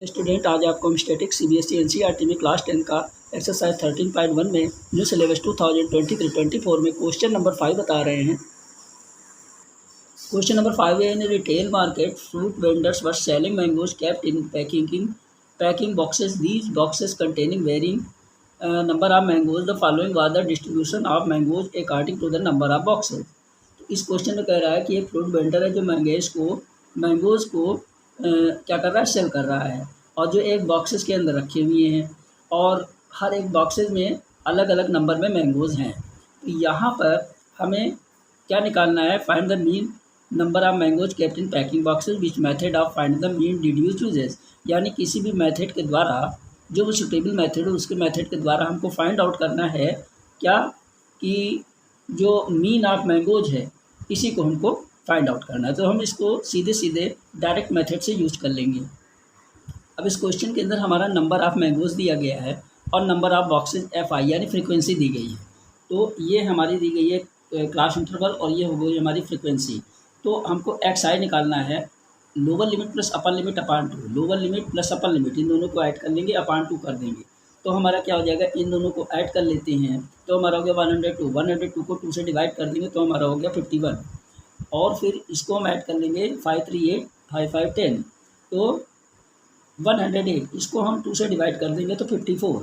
Student, आज आपको हम स्टैटिक सीबीएसई एनसीईआरटी में क्लास 10 का एक्सरसाइज 13.1 में न्यू सिलेबस 2023-24 में क्वेश्चन नंबर 5 बता रहे हैं। क्वेश्चन नंबर 5 है, in retail market fruit vendors were selling mangoes kept in packing boxes, these boxes containing varying number of mangoes, the following was the distribution of mangoes according to the number of boxes. तो इस question में कह रहा है कि एक fruit vendor है जो मैंगोज को क्या कर रहा है, सेल कर रहा है, और जो एक बॉक्सेस के अंदर रखे हुए हैं और हर एक बॉक्सेस में अलग अलग नंबर में मैंगोज़ हैं। तो यहाँ पर हमें क्या निकालना है, find the mean number of mangoes kept in packing boxes, which method of find the mean did you chooses. यानी किसी भी मेथड के द्वारा, जो भी सुटेबल मेथड हो उसके मेथड के द्वारा हमको फाइंड आउट करना है क्या, कि जो मीन ऑफ मैंगोज है इसी को हमको फाइंड आउट करना है। तो हम इसको सीधे सीधे डायरेक्ट मेथड से यूज कर लेंगे। अब इस क्वेश्चन के अंदर हमारा नंबर ऑफ मैंगोज दिया गया है और नंबर ऑफ बॉक्सेस FI यानी फ्रीक्वेंसी दी गई है। तो ये हमारी दी गई है क्लास इंटरवल और ये हो गई हमारी फ्रीक्वेंसी। तो हमको XI निकालना है, lower limit plus upper limit upon 2, lower limit plus upper limit in दोनों को ऐड कर लेंगे, अपान 2 कर देंगे। तो हमारा क्या हो जाएगा, इन दोनों को ऐड कर लेते हैं तो हमारा हो गया 102 को 2 से डिवाइड कर देंगे तो हमारा हो गया 51, और फिर इसको हम ऐड कर लेंगे 5 3 8 5 5 10, तो 108, इसको हम 2 से डिवाइड कर देंगे तो 54,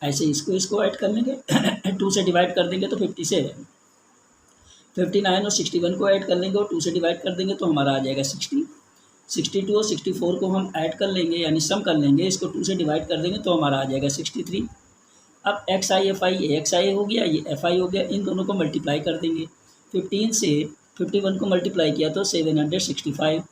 ऐसे इसको ऐड कर लेंगे 2 से डिवाइड कर देंगे तो 57, 59 और 61 को ऐड कर लेंगे और 2 से डिवाइड कर देंगे तो हमारा आ जाएगा 60, 62 और 64 को हम ऐड कर लेंगे यानी सम कर लेंगे, इसको 2 से डिवाइड कर देंगे तो हमारा आ जाएगा 63। अब XI FI, ये XI हो गया, ये FI हो गया, इन दोनों को मल्टीप्लाई कर देंगे। 15 से 51 को मल्टीप्लाई किया तो 765,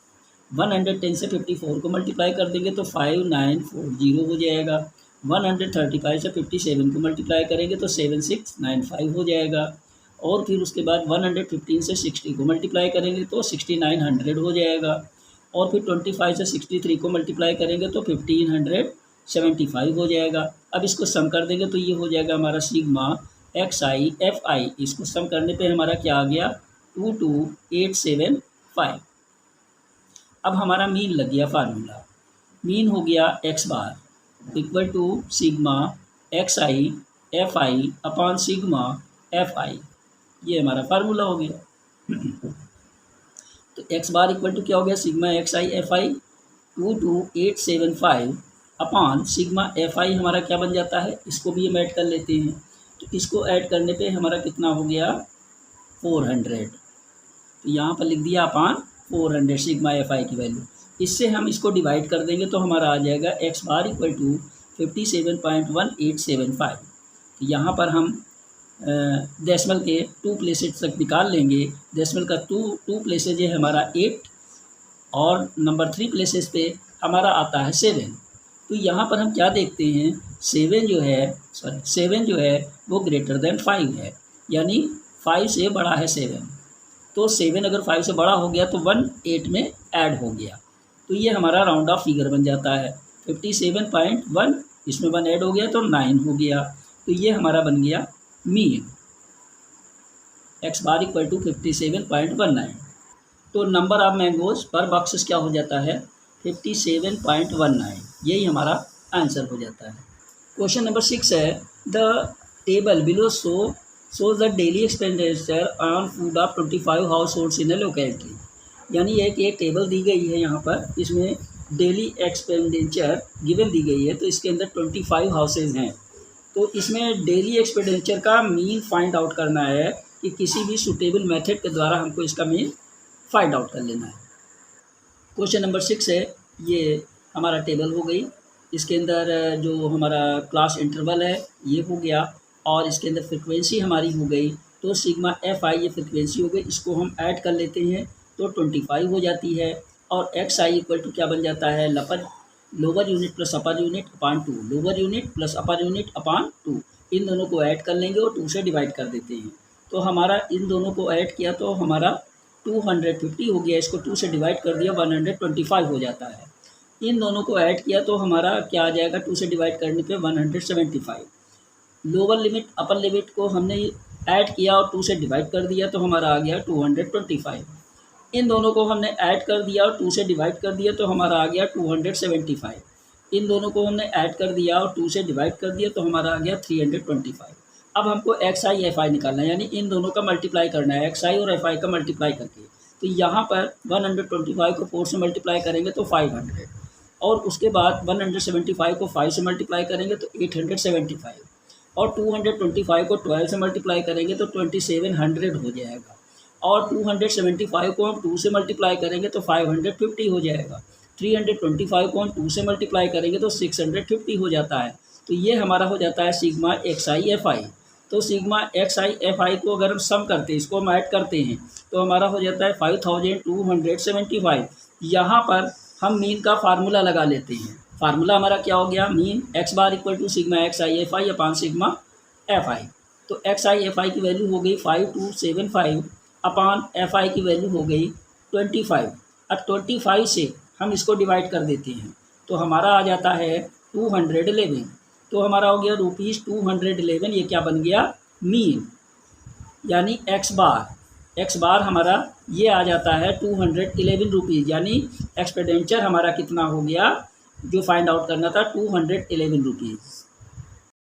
110 से 54 को मल्टीप्लाई कर देंगे तो 5940 हो जाएगा, 135 से 57 को मल्टीप्लाई करेंगे तो 7695 हो जाएगा, और फिर उसके बाद 115 से 60 को मल्टीप्लाई करेंगे तो 6900 हो जाएगा, और फिर 25 से 63 को मल्टीप्लाई करेंगे तो 1575 हो जाएगा। अब इसको सम कर देंगे तो ये हो जाएगा हमारा सिग्मा XI FI, इसको सम करने पे हमारा क्या आ गया 22875। अब हमारा मीन लग गया फार्मूला, मीन हो गया x bar equal to sigma XI FI upon sigma FI, ये हमारा फार्मूला हो गया। तो x बार इक्वल टू क्या हो गया, sigma XI FI 22875 upon sigma FI हमारा क्या बन जाता है, इसको भी हम ऐड कर लेते हैं। तो इसको ऐड करने पे हमारा कितना हो गया 400, तो यहाँ पर लिख दिया अपॉन 400 सिग्मा FI की वैल्यू। इससे हम इसको डिवाइड कर देंगे तो हमारा आ जाएगा x बार इक्वल टू 57.1875। तो यहाँ पर हम डेसिमल के 2 प्लेसेज तक निकाल लेंगे। डेसिमल का 2 प्लेसेज है हमारा 8 और नंबर 3 प्लेसेस पे हमारा आता है 7। तो यहाँ पर हम क्या देखते हैं, 7 जो है वो ग्रेटर देन 5 है, यानी 5 से बड़ा है 7। तो 7 अगर 5 से बड़ा हो गया तो 1 8 में ऐड हो गया, तो ये हमारा राउंड ऑफ फिगर बन जाता है 57.1, इसमें 1 ऐड हो गया तो 9 हो गया। तो ये हमारा बन गया mean x bar equal to 57.19। तो number of mangoes per boxes क्या हो जाता है 57.19, यही हमारा आंसर हो जाता है। क्वेश्चन नंबर 6 है, the table below shows the daily expenditure on food of 25 households in a locality। यानी एक टेबल दी गई है यहाँ पर, इसमें डेली एक्सपेंडिचर गिवन दी गई है, तो इसके अंदर 25 हाउसेज हैं। तो इसमें डेली एक्सपेंडिचर का मीन फाइंड आउट करना है कि किसी भी सुटेबल मेथड के द्वारा हमको इसका मीन फाइंड आउट कर लेना है। क्वेश्चन नंबर 6 है, ये हमारा टेबल हो गई, इसके अंदर जो हमारा क्लास इंटरवल है ये हो गया, और इसके अंदर फ्रिक्वेंसी हमारी हो गई, तो सिग्मा FI ये फ्रिक्वेंसी हो गई, इसको हम ऐड कर लेते हैं तो 25 हो जाती है, और XI इक्वल टू क्या बन जाता है, lower unit plus upper unit upon 2, lower unit plus upper unit upon 2, इन दोनों को ऐड कर लेंगे और 2 से डिवाइड कर देते हैं। तो हमारा इन दोनों को ऐड किया तो हमारा 250 हो गया, इसको 2 से डिवाइड कर दिया 125 हो जाता है। इन दोनों को ऐड किया तो हमारा क्या आ जाएगा, 2 से डिवाइड करने पे 175। लोअर लिमिट अपर लिमिट को हमने ऐड किया और 2 से डिवाइड कर दिया तो हमारा आ गया 225। इन दोनों को हमने ऐड कर दिया और 2 से डिवाइड कर दिया तो हमारा आ गया 275। इन दोनों को हमने ऐड कर दिया और 2 से डिवाइड कर दिया तो हमारा आ गया 325। अब हमको एक्स आई एफ आई निकालना है, यानी इन दोनों का मल्टीप्लाई करना है, एक्स आई और एफ आई का मल्टीप्लाई करके। तो यहाँ पर 125 को 4 से मल्टीप्लाई करेंगे तो 500, और उसके बाद 175 को 5 से मल्टीप्लाई करेंगे तो 875, और 225 को 12 से मल्टीप्लाई करेंगे तो 2700 हो जाएगा, और 275 को हम 2 से मल्टीप्लाई करेंगे तो 550 हो जाएगा। 325 को हम 2 से मल्टीप्लाई करेंगे तो 650 हो जाता है। तो ये हमारा हो जाता है sigma x I F I. तो sigma x I F I को अगर हम सम करते हैं, इसको हम ऐड करते हैं, तो हमारा हो जाता है 5275। यहाँ पर हम मीन का फार्मूला लगा लेते हैं। फार्मूला हमारा क्या हो गया, mean x bar equal to sigma x I F i upon sigma f आई। तो एक्स आई एफ आई की वैल्यू हो गई 5275 अपान एफ आई की वैल्यू हो गई 25। अब 25 से हम इसको डिवाइड कर देते हैं तो हमारा आ जाता है 211। तो हमारा हो गया ₹211। ये क्या बन गया, मीन, यानी एक्स बार हमारा ये आ जाता है 211 रुपीज़, यानी एक्सपेंडिचर हमारा कितना हो गया, जो फाइंड आउट करना था 211 रुपीज़।